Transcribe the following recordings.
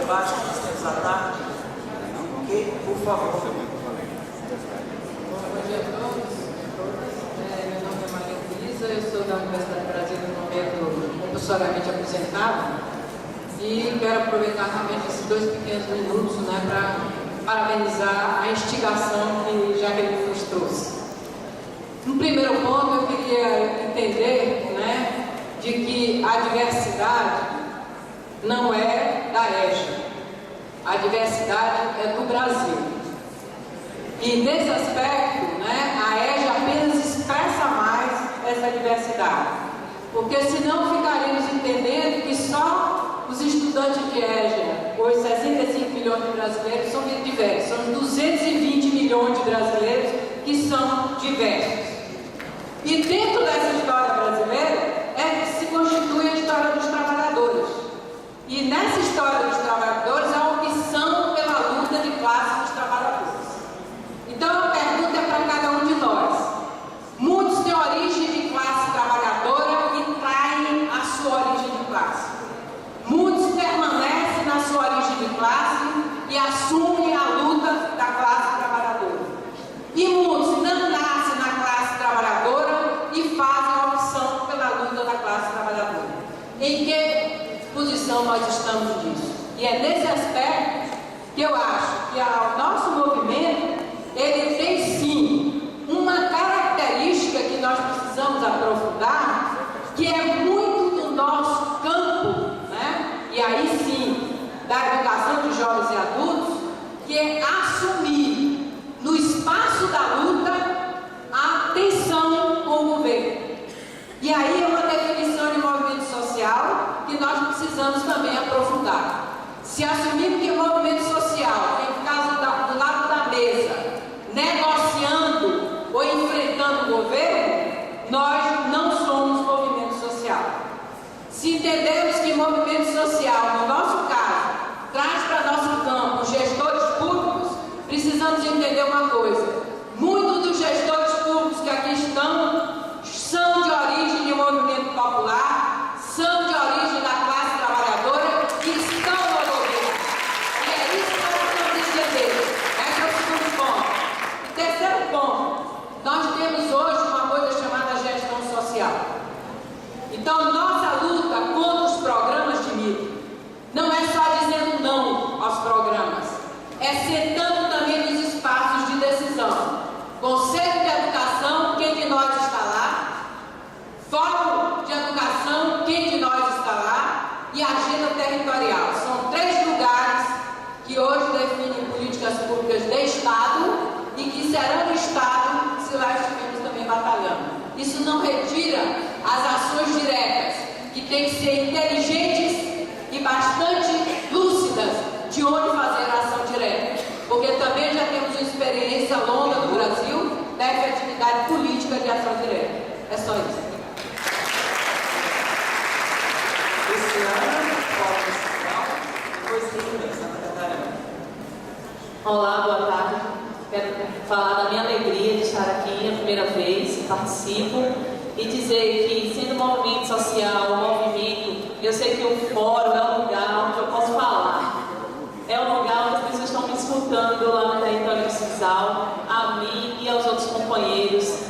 debate que nós temos à tarde. Ok? Por favor. Bom dia a todos. Meu nome é Maria Luísa, eu sou da Universidade do Brasil no momento compulsoriamente aposentado e quero aproveitar realmente esses 2 pequenos minutos, né, para parabenizar a instigação que Jaqueline nos trouxe. No primeiro ponto, eu queria entender, né, de que a diversidade não é da EJA, a diversidade é do Brasil. E nesse aspecto, né, a EJA apenas expressa mais essa diversidade, porque senão ficaríamos entendendo que só os estudantes de EJA, os 65 milhões de brasileiros, são diversos, são 220 milhões de brasileiros que são diversos. E dentro dessa história brasileira é que se constitui a história dos trabalhadores. E nessa história dos trabalhadores há a opção pela luta de classe dos trabalhadores. Então a pergunta é para cada um de nós. Muitos têm origem de classe trabalhadora e traem a sua origem de classe. Muitos permanecem na sua origem de classe e assumem a luta da classe trabalhadora. E muitos não nascem na classe trabalhadora e fazem a opção pela luta da classe trabalhadora. Em que posição nós estamos disso? E é nesse aspecto que eu acho que o nosso movimento, ele tem sim uma característica que nós precisamos aprofundar, que é muito do nosso campo, né? E aí sim, da educação de jovens e adultos, que é assumir no espaço da luta a tensão com o governo. E aí é uma definição de movimento social que nós precisamos também aprofundar. Se assumirmos que o movimento social tem que ficar do lado da mesa, negociando ou enfrentando o governo, nós não somos movimento social. Se entendemos que movimento social, no nosso caso, traz para nosso campo os gestores públicos, precisamos entender uma coisa: muitos dos gestores públicos que aqui estão são de origem de movimento popular, são de origem da classe trabalhadora e estão no governo. E é isso que nós precisamos entender. Esse é o segundo ponto. E terceiro ponto, nós temos hoje uma coisa chamada gestão social. Então, nossa luta contra os programas de mídia não é só dizendo não aos programas, é sentando também nos espaços de decisão. Conselho de Educação, quem de nós está lá? Fórum de Educação, quem de nós está lá? E Agenda Territorial. São 3 lugares que hoje definem políticas públicas de Estado e que serão Estado se lá estivermos também batalhando. Isso não retira as ações diretas, que têm que ser inteligentes e bastante lúcidas de onde fazer a ação direta. Porque também já temos uma experiência longa no Brasil da efetividade política de ação direta. É só isso. Olá, boa tarde. Quero falar da minha alegria de estar aqui a primeira vez, participo, e dizer que, sendo um movimento social, um movimento, eu sei que o fórum é um lugar onde eu posso falar. É um lugar onde as pessoas estão me escutando lá no território do CISAL, a mim e aos outros companheiros.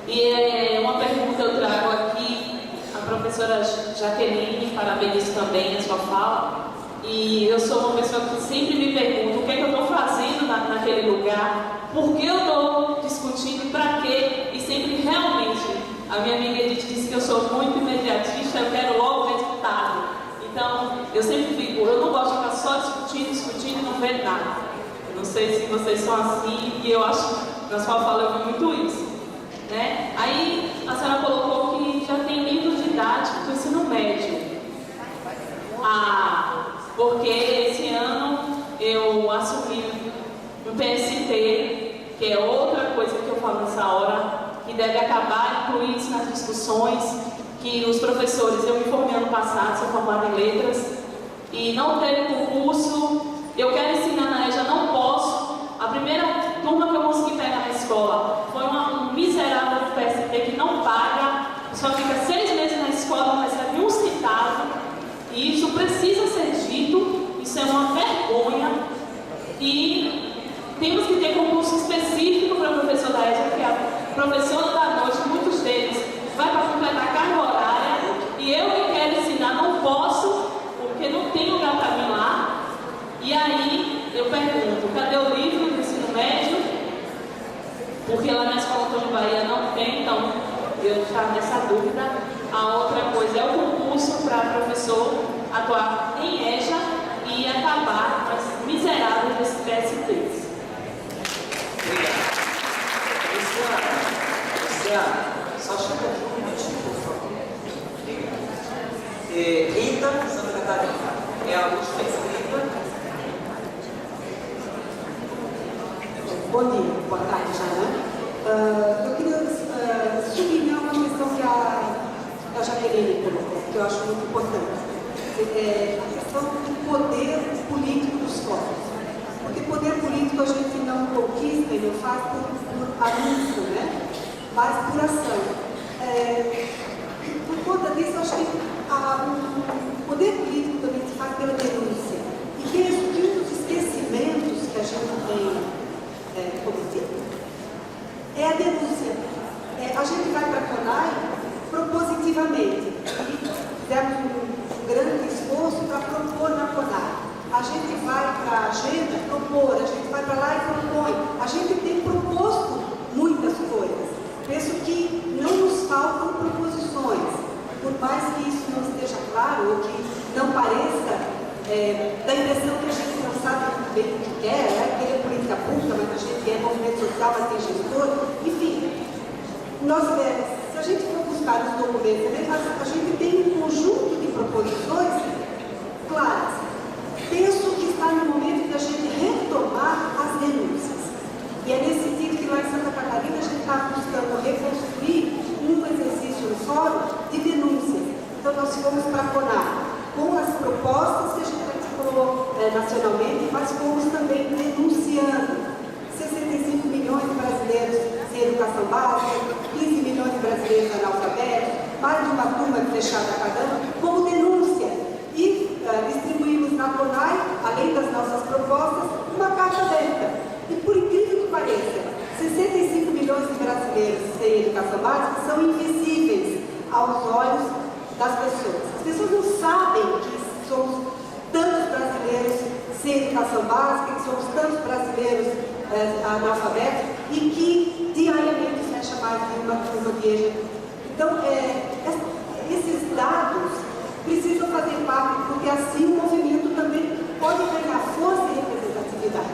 E uma pergunta eu trago aqui, a professora Jaqueline, parabenizo também a sua fala. E eu sou uma pessoa que sempre me pergunta o que é que eu estou fazendo naquele lugar, por que eu estou discutindo, para quê, e sempre realmente, a minha amiga Edith disse que eu sou muito imediatista, eu quero logo o resultado. Então, eu sempre fico, eu não gosto de ficar só discutindo e não ver nada. Eu não sei se vocês são assim, e eu acho que na sua fala eu vi muito isso, né? Aí, a senhora colocou que já tem livro didático do ensino médio. Porque esse ano eu assumi um PST, que é outra coisa que eu falo nessa hora, que deve acabar, incluir isso nas discussões, que os professores, eu me formei ano passado, sou formada em letras, e não teve concurso, eu quero ensinar na EJA, não posso. A primeira turma que eu consegui pegar na escola foi um miserável do PST que não paga, só fica 6 meses na escola, não recebe um centavo. E isso precisa ser dito, isso é uma vergonha. vergonha. E temos que ter concurso específico para professor da EJA, porque a professora da noite, muitos deles, vai para completar a carga horária, e eu que quero ensinar não posso, porque não tem lugar para mim lá. E aí eu pergunto, cadê o livro do ensino médio? Porque lá na Escola Antônio Bahia não tem, então eu estava nessa dúvida. A outra coisa é o concurso para professor atuar em EJA e acabar com as miseráveis desses PSTs. Obrigado. Luciana, só chega aqui um minutinho, por favor. Rita, Santa Catarina, é a última inscrita. Bom dia, boa tarde já, né? Eu queria sublinhar uma questão que a Jaqueline colocou, que eu acho muito importante. A questão do poder político dos corpos. Porque poder político a gente não conquista e não faz por anúncio, né? Mas por ação. Por conta disso, eu acho que o poder político também se faz pela denúncia. E vejo que um dos esquecimentos que a gente tem cometido é a denúncia. A gente vai para a CONAI propositivamente. Fizemos um grande esforço para propor na CONAI. A gente vai para a agenda propor, a gente vai para lá e propõe. A gente tem proposto muitas coisas. Penso que não nos faltam proposições. Por mais que isso não esteja claro, ou que não pareça, dá a impressão que a gente não sabe muito bem o que quer, querer política pública, mas a gente quer movimento social, mas tem gestor. Enfim, se a gente for buscar os documentos, a gente tem um conjunto de proposições claras. Penso que está no momento de a gente retomar as denúncias. E é nesse sentido que lá em Santa Catarina a gente está buscando reconstruir um exercício no fórum de denúncias. Então nós fomos para a CONAI com as propostas que a gente articulou nacionalmente, mas fomos também denunciando 65 milhões de brasileiros sem educação básica, 15 milhões de brasileiros analfabetos, mais de uma turma fechada cada ano, como denúncia. E distribuímos na CONAI, além das nossas propostas, uma carta aberta. E por incrível que pareça, 65 milhões de brasileiros sem educação básica são invisíveis aos olhos das pessoas. As pessoas não sabem que somos tantos brasileiros sem educação básica, que somos tantos brasileiros analfabetos e que diariamente fecha mais de uma turma de EJA. Então, esses dados precisam fazer parte, porque assim o movimento também pode ganhar força e representatividade.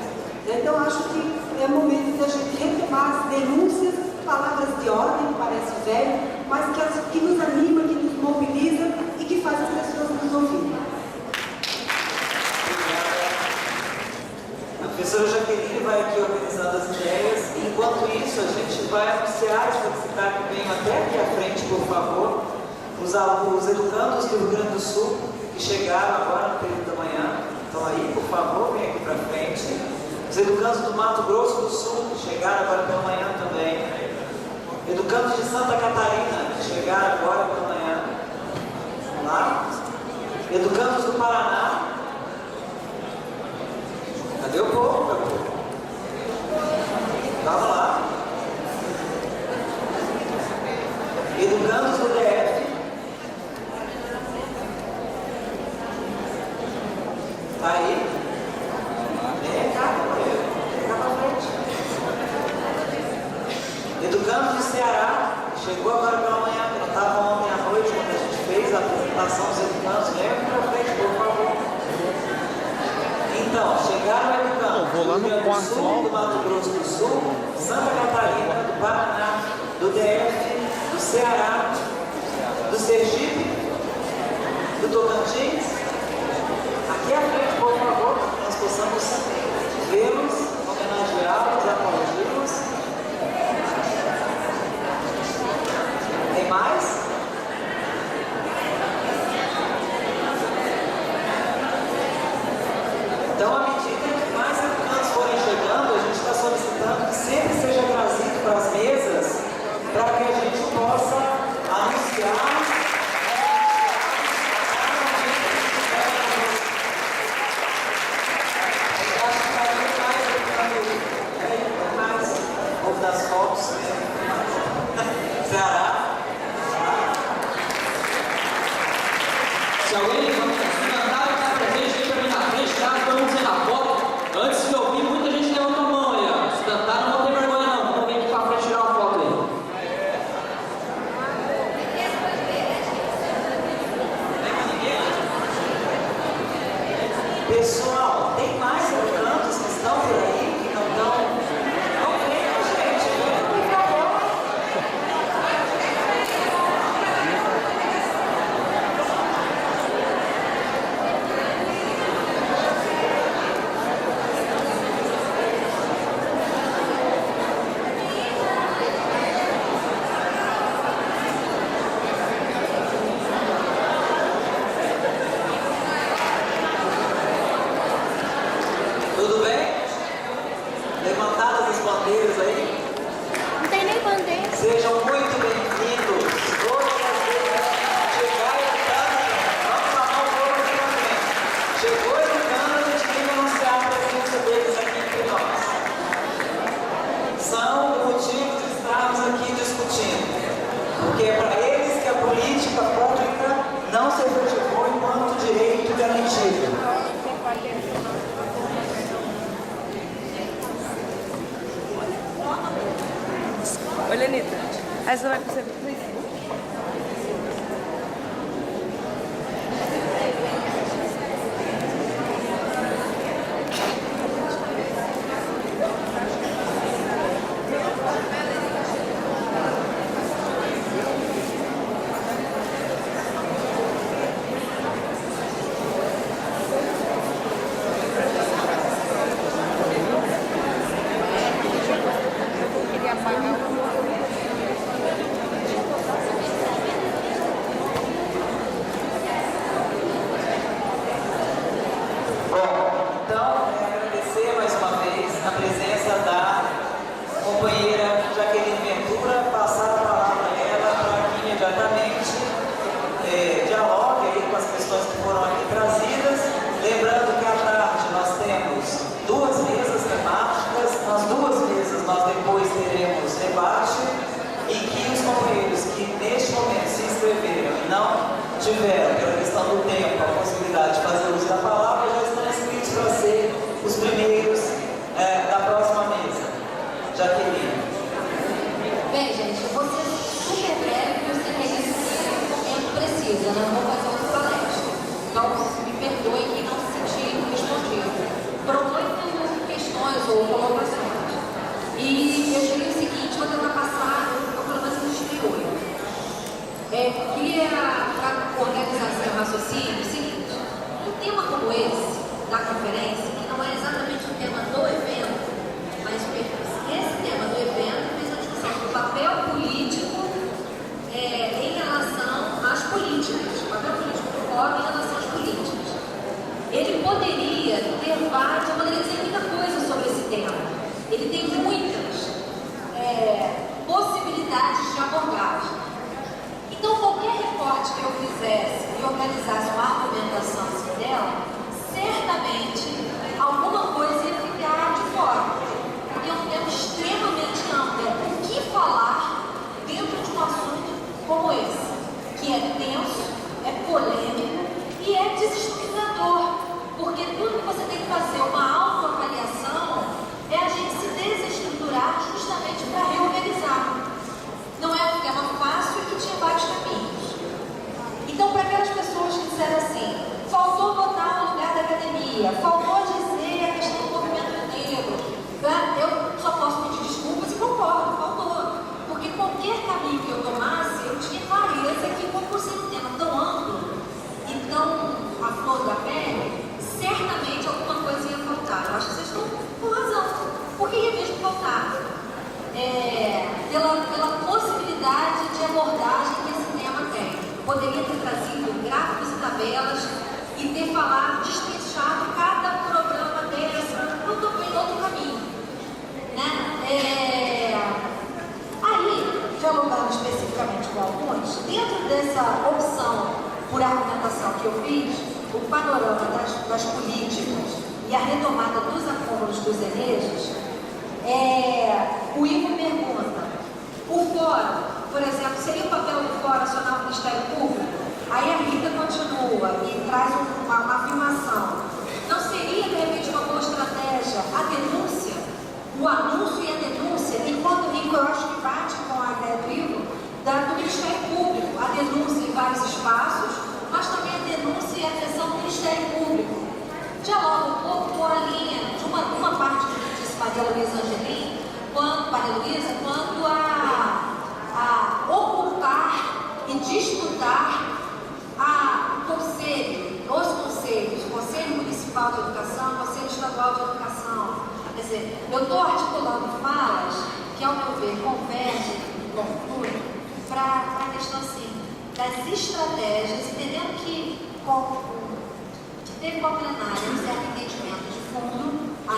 Então, acho que é momento de a gente retomar as denúncias, palavras de ordem, que parece velho, mas que nos anima, que nos mobiliza e que faz as pessoas nos ouvirem. A professora Jaqueline vai aqui organizando as ideias. Enquanto isso, a gente vai anunciar os participantes que venham até aqui à frente, por favor. Os educandos do Rio Grande do Sul, que chegaram agora no período da manhã, estão aí, por favor, venham aqui para frente. Os educandos do Mato Grosso do Sul, que chegaram agora pela manhã também. Educandos de Santa Catarina, que chegaram agora pela manhã. Vamos lá. Educandos do Paraná. Cadê o povo, meu povo? Vamos lá. Educandos do DF. Tá aí? Vem cá, companheiro. Vem cá pra frente. Educandos do Ceará. Chegou agora pela manhã, que não estava ontem à noite, quando a gente fez a apresentação dos educandos. Vem aqui pra frente, por favor. Então, chegaram educandos do Rio Grande do Sul, do Mato Grosso do Sul, Santa Catarina, do Paraná, do DF, do Ceará, do Sergipe, do Tocantins. Aqui à frente, por favor, para que nós possamos vê-los, homenageá-los, aplaudi-los. Tem mais? Então, à medida que mais educandos forem chegando, a gente está solicitando que sempre seja trazido para as mesas, para que a gente possa anunciar. Tudo bem? Levantadas as bandeiras aí? Não tem nem bandeira. Sejam muito bem-vindos. Todas as vezes chegar educando, vamos chamar o povo aqui na frente. Chegou educando, a gente tem que anunciar a presença deles aqui entre nós. São o motivo de estarmos aqui discutindo. Porque é para eles que a política pública não se efetivou enquanto direito garantido. Olha, Anitta, aí você vai perceber. Tiveram, pela questão do tempo, a possibilidade de fazer uso da palavra, já estão inscritos para ser os primeiros da próxima mesa. Jaqueline. Bem, gente, eu vou ser super breve, porque eu sei que é isso que o momento precisa, né? Eu vou fazer outra palestra. Então, me perdoem quem não se sentir respondido. Propõe questões ou colocações. E eu diria o seguinte, vou tentar passar, pelo menos nos distribuir. Queria, para organizar seu raciocínio, o seguinte: um tema como esse, da conferência, que não é exatamente o tema do evento, mas esse tema do evento fez a discussão do papel político em relação às políticas, o papel político do fórum em relação às políticas. Ele poderia ter vários, eu poderia dizer muita coisa sobre esse tema. Ele tem muitas possibilidades de abordagem. Então, qualquer recorte que eu fizesse e organizasse uma argumentação assim dela, certamente alguma coisa ia ficar de fora. Porque é um tema extremamente amplo. O que falar dentro de um assunto como esse? Que é tenso, é polêmico e é desestabilizador. Porque tudo que você tem que fazer uma autoavaliação é a gente se desestruturar justamente para reorganizar. Não é um tema fácil e que tinha vários caminhos. Então, para aquelas pessoas que disseram assim, faltou botar no lugar da academia, faltou dizer a questão do movimento negro, eu só posso pedir desculpas e concordo, faltou. Porque qualquer caminho que eu tomasse, eu tinha clareza que, como por ser um tema tão amplo e tão à flor da pele, certamente alguma coisa ia faltar. Eu acho que vocês estão com razão, porque ia mesmo faltar. Pela possibilidade de abordagem que esse tema tem. Poderia ter trazido gráficos e tabelas e ter falado, destrinchado cada programa dessa, eu tomei outro caminho. Né? Aí, dialogando especificamente com alguns, dentro dessa opção por argumentação que eu fiz, o panorama das políticas e a retomada dos acúmulos dos ENEJs, o Ivo pergunta, o fórum, por exemplo, seria o papel do Fórum Nacional do Ministério Público? Aí a Rita continua e traz uma afirmação. Não seria, de repente, uma boa estratégia a denúncia, o anúncio e a denúncia, enquanto o Rico, eu acho que bate com a ideia do Ivo, do Ministério Público, a denúncia em vários espaços, mas também a denúncia e a atenção do Ministério Público. Dialoga um pouco com a linha de uma parte do que disse Maria Luísa Angelim, quanto a ocupar e disputar os conselhos, o Conselho Municipal de Educação, o Conselho Estadual de Educação. Quer dizer, eu estou articulando falas que, ao meu ver, convergem e concluem para a questão assim, das estratégias, entendendo que teve com a plenária um certo entendimento de fundo, a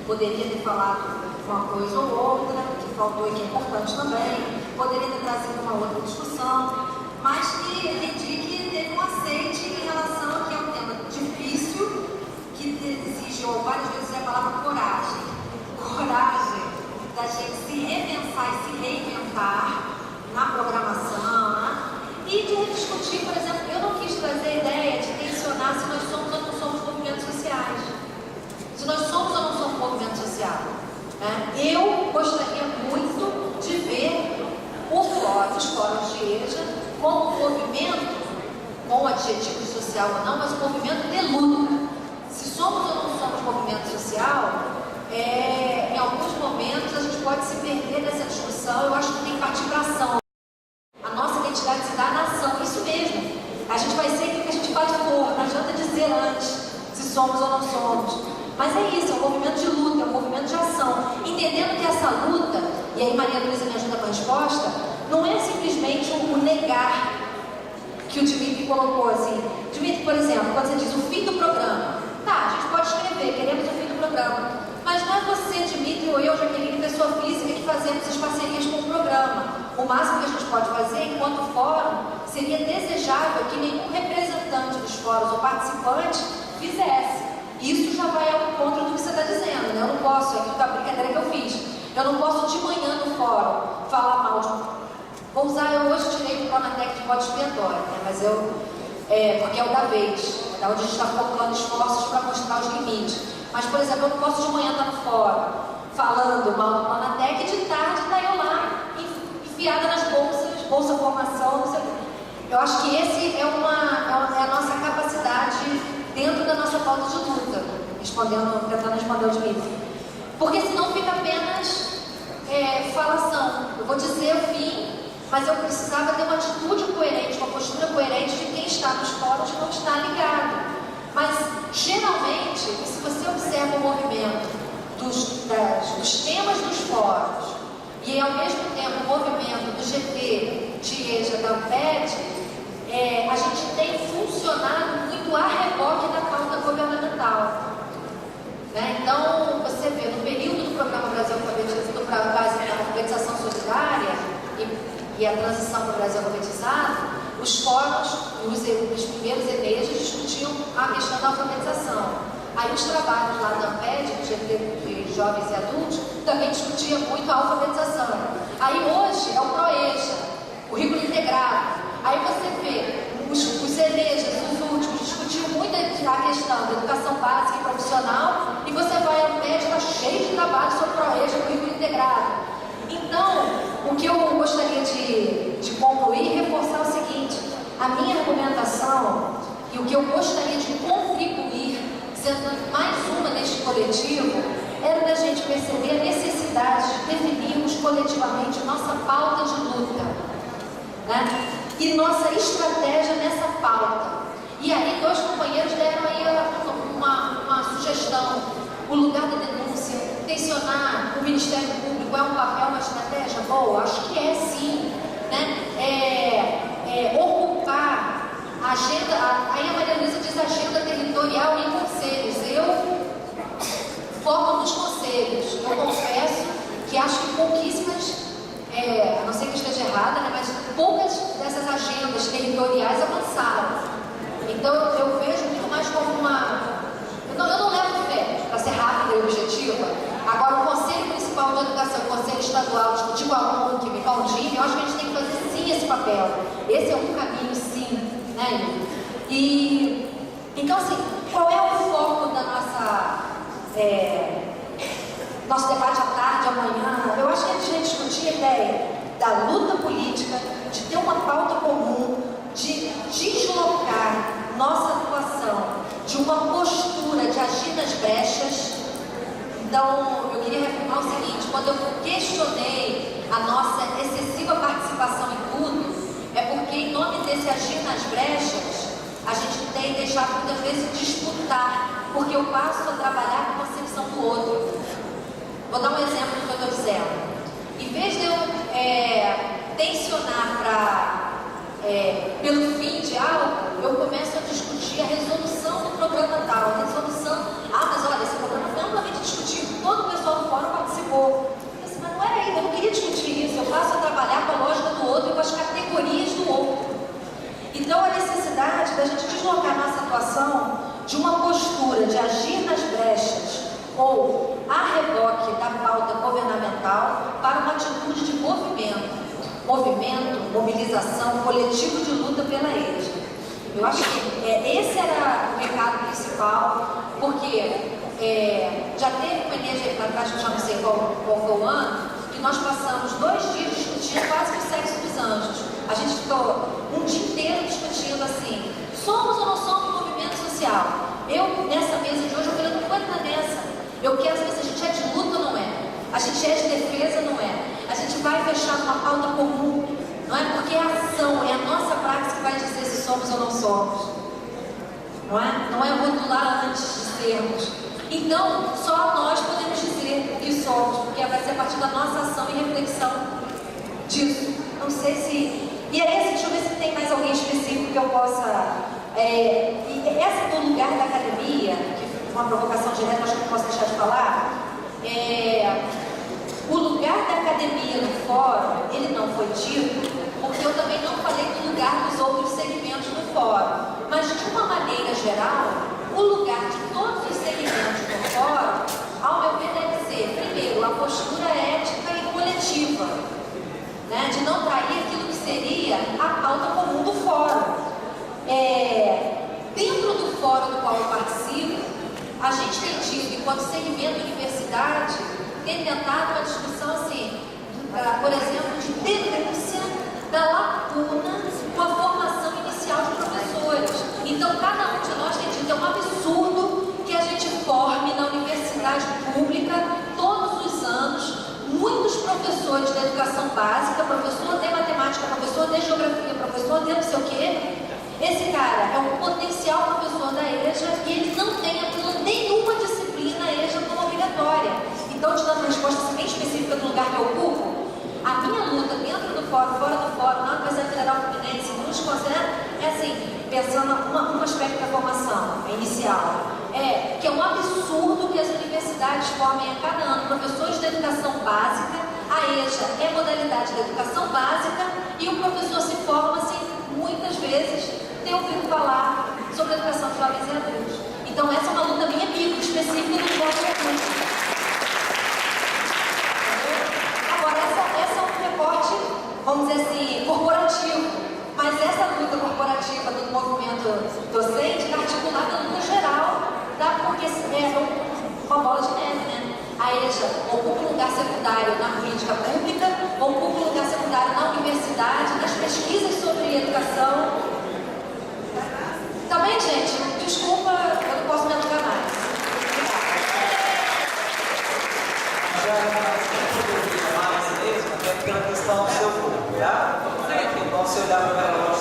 poderia ter falado uma coisa ou outra, que faltou e que é importante também, poderia ter trazido uma outra discussão, mas que entendi que teve um aceite em relação a que é um tema difícil, que exige, ou várias vezes a palavra coragem. Coragem da gente se repensar e se reinventar na programação, né? E de rediscutir, por exemplo, eu não quis trazer a ideia de tensionar se nós somos ou não somos movimentos sociais. Se nós somos ou não somos movimento social. Né? Eu gostaria muito de ver os fóruns de EJA como um movimento, com adjetivo social ou não, mas um movimento de luta. Se somos ou não somos movimento social, em alguns momentos a gente pode se perder nessa discussão. Eu acho que tem que partir para ação. A nossa identidade se dá na ação, isso mesmo. A gente vai ser aquilo que a gente pode for, não adianta dizer antes se somos ou não somos. Mas é isso, é um movimento de luta, é um movimento de ação. Entendendo que essa luta, e aí Maria Luísa me ajuda com a resposta, não é simplesmente o negar que o Dimitri colocou assim. Dimitri, por exemplo, quando você diz o fim do programa, tá, a gente pode escrever, queremos o fim do programa. Mas não é você, Dimitri, ou eu, Jaqueline, pessoa física, que fazemos as parcerias com o programa. O máximo que a gente pode fazer, enquanto fórum, seria desejável que nenhum representante dos fóruns ou participante fizesse. Isso já vai ao encontro do que você está dizendo, né? Eu não posso, é aquilo da brincadeira que eu fiz. Eu não posso de manhã no fórum falar mal de... Vou usar, eu hoje tirei o Pronatec de modo expiatório, né? Mas porque é o da vez, é onde a gente está colocando esforços para mostrar os limites. Mas, por exemplo, eu não posso de manhã estar no fórum falando mal do Pronatec e de tarde estar eu lá enfiada nas bolsas, bolsa formação, não sei o quê. Eu acho que esse é a nossa capacidade dentro da nossa pauta de luta, tentando responder o Dimitri. Porque senão fica apenas falação. Eu vou dizer o fim, mas eu precisava ter uma atitude coerente, uma postura coerente de quem está nos fóruns e não está ligado. Mas, geralmente, se você observa o movimento dos temas dos fóruns e, ao mesmo tempo, o movimento do GT, de EJA, da UPED, a gente tem funcionado muito a reboque da pauta governamental. Né? Então, você vê, no período do Programa Brasil Alfabetização Solidária e a transição para o Brasil Alfabetizado, os fóruns, os primeiros ENEJs discutiam a questão da alfabetização. Aí os trabalhos lá da ANPED, de jovens e adultos, também discutiam muito a alfabetização. Aí hoje é o PROEJA, currículo integrado. Aí você vê, os ENEJs, os últimos, discutiam muito a questão da educação básica e profissional, e você vai ao ANPED, está cheio de trabalho sobre PROEJA, currículo integrado. Então, o que eu gostaria de concluir e reforçar é o seguinte: a minha argumentação e o que eu gostaria de contribuir, sendo mais uma neste coletivo, era da gente perceber a necessidade de definirmos coletivamente nossa pauta de luta, né? E nossa estratégia nessa pauta. E aí, dois companheiros deram aí uma sugestão: o lugar da denúncia, tensionar o Ministério Público é um papel, uma estratégia boa? Acho que é sim, né? Ocupar a agenda, aí a Maria Luísa diz agenda territorial em conselhos. Eu foco nos conselhos. Eu confesso que acho que pouquíssimas, a não ser que esteja errada, né, mas poucas dessas agendas territoriais avançaram. Então eu vejo muito mais como eu não levo fé, para ser rápida e objetiva. Agora, o Conselho Municipal de Educação, o Conselho Estadual, discutir com a UNC, com o DIM, eu acho que a gente tem que fazer sim esse papel. Esse é um caminho, sim, né? E, então, assim, qual é o foco da nosso debate à tarde, amanhã? Eu acho que a gente discutir a ideia da luta política, de ter uma pauta comum, de deslocar nossa atuação de uma postura de agir nas brechas. Então, eu queria reafirmar o seguinte: quando eu questionei a nossa excessiva participação em tudo, é porque, em nome desse agir nas brechas, a gente tem deixado muitas vezes disputar, porque eu passo a trabalhar com a concepção do outro. Vou dar um exemplo do que eu estou dizendo. Em vez de eu tensionar pelo fim de algo, eu começo a discutir a resolução do programa tal, a resolução. Mas olha, esse programa foi amplamente discutido, todo de uma postura de agir nas brechas ou a reboque da pauta governamental para uma atitude de movimento, mobilização, coletivo de luta pela EJA. Eu acho que esse era o recado principal, porque já teve uma EJA para trás, que eu já não sei qual foi o ano, que nós passamos 2 dias discutindo quase que o sexo dos anjos. A gente ficou um dia inteiro discutindo assim, somos ou não somos um movimento social? Eu, nessa mesa de hoje, eu falei, não vou entrar nessa. Eu quero saber se a gente é de luta ou não é. A gente é de defesa ou não é. A gente vai fechar uma pauta comum. Não é porque é a ação, é a nossa prática que vai dizer se somos ou não somos. Não é rotular antes de sermos. Então, só nós podemos dizer que somos, porque vai ser a partir da nossa ação e reflexão disso. Não sei se... E é esse, deixa eu ver se tem mais alguém específico que eu possa... E essa do lugar da academia, que foi uma provocação direta, acho que não posso deixar de falar, o lugar da academia no fórum, ele não foi dito, porque eu também não falei do lugar dos outros segmentos no fórum. Mas, de uma maneira geral, o lugar de todos os segmentos no fórum, ao meu ver, deve ser, primeiro, a postura ética e coletiva, né, de não trair aquilo que seria a pauta comum do fórum. Dentro do fórum do qual eu participo, a gente tem tido, enquanto segmento universidade, tem tentado uma discussão assim, por exemplo, de denúncia da lacuna com a formação inicial de professores. Então, cada um de nós tem dito, é um absurdo que a gente forme na universidade pública, todos os anos, muitos professores da educação básica, professor de matemática, professor de geografia, professor de não sei o quê. Esse cara é um potencial professor da EJA e ele não tem nenhuma disciplina EJA como obrigatória. Então, te dando uma resposta bem específica do lugar que eu ocupo, a minha luta dentro do fórum, fora do fórum, na Universidade Federal Fluminense, nos considera, assim, pensando um aspecto da formação inicial, que é um absurdo que as universidades formem a cada ano professores de educação básica. A EJA é modalidade de educação básica e o professor se forma, assim, muitas vezes, tem ouvido falar sobre a educação de jovens e adultos. Então, essa é uma luta minha micro, específica do fórum de curso. Agora, essa é um recorte, vamos dizer assim, corporativo. Mas essa luta corporativa do movimento docente está articulada na luta geral, porque é uma bola de neve, né? A EJA ocupa um lugar secundário na política pública, ocupa um lugar secundário na universidade, nas pesquisas sobre educação. Também, gente, desculpa, eu não posso me alongar mais. Mais mesmo, até pela questão do seu corpo, tá? Então, se olhar para o relógio